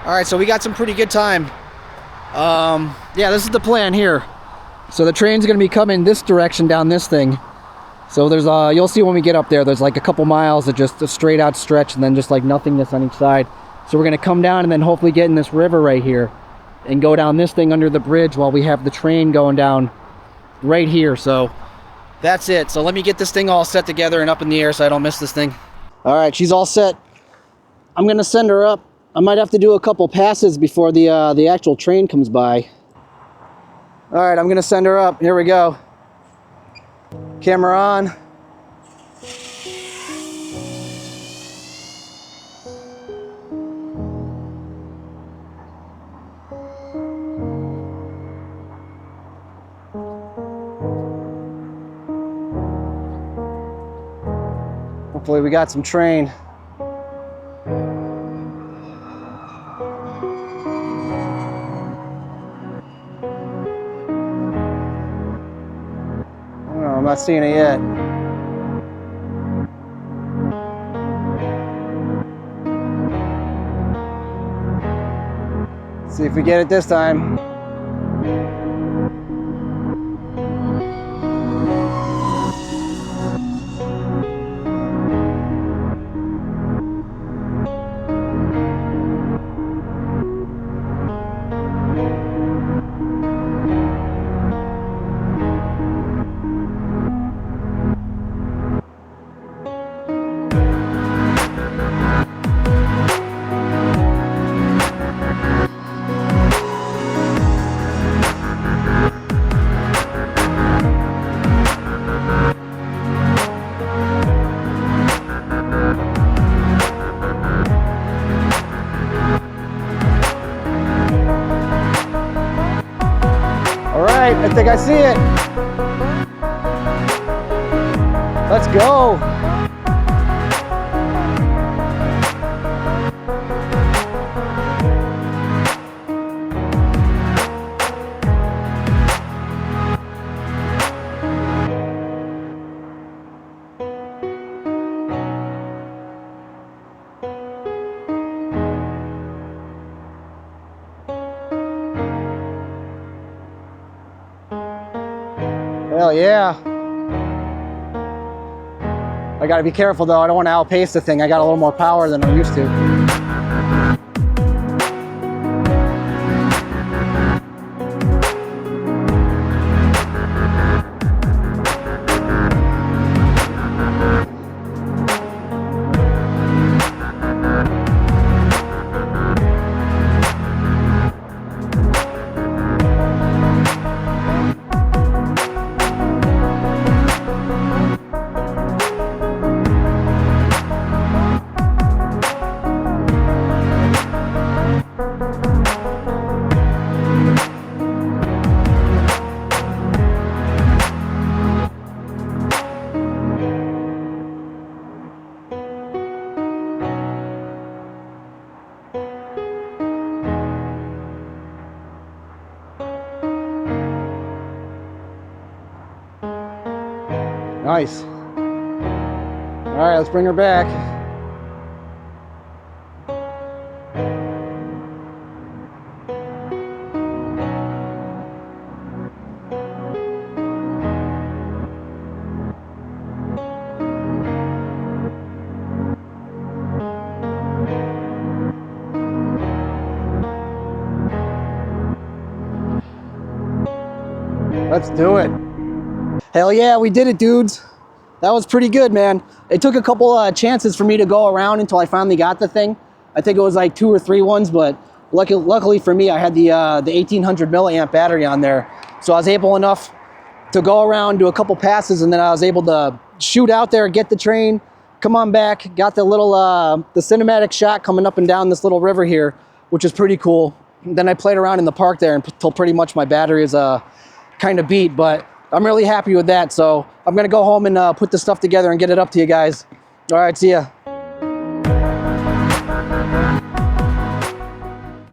All right, so we got some pretty good time. Yeah, this is the plan here. So the train's gonna be coming this direction down this thing. So there's you'll see when we get up there, there's like a couple miles of just a straight out stretch and then just like nothingness on each side. So we're gonna come down and then hopefully get in this river right here and go down this thing under the bridge while we have the train going down right here. So that's it. So let me get this thing all set together and up in the air so I don't miss this thing. All right, she's all set. I'm gonna send her up. I might have to do a couple passes before the actual train comes by. All right, I'm gonna send her up. Here we go. Camera on. Hopefully we got some train. I'm not seeing it yet. Let's see if we get it this time. I think I see it. Let's go. Hell yeah. I gotta be careful though, I don't want to outpace the thing. I got a little more power than I'm used to. Nice. All right, let's bring her back. Let's do it. Hell yeah, we did it, dudes. That was pretty good, man. It took a couple chances for me to go around until I finally got the thing. I think it was like 2 or 3 ones, but luckily for me, I had the 1800 milliamp battery on there. So I was able enough to go around, do a couple passes, and then I was able to shoot out there, get the train, come on back, got the little, the cinematic shot coming up and down this little river here, which is pretty cool. And then I played around in the park there until pretty much my battery is kind of beat, but I'm really happy with that. So I'm gonna go home and put this stuff together and get it up to you guys. All right, see ya.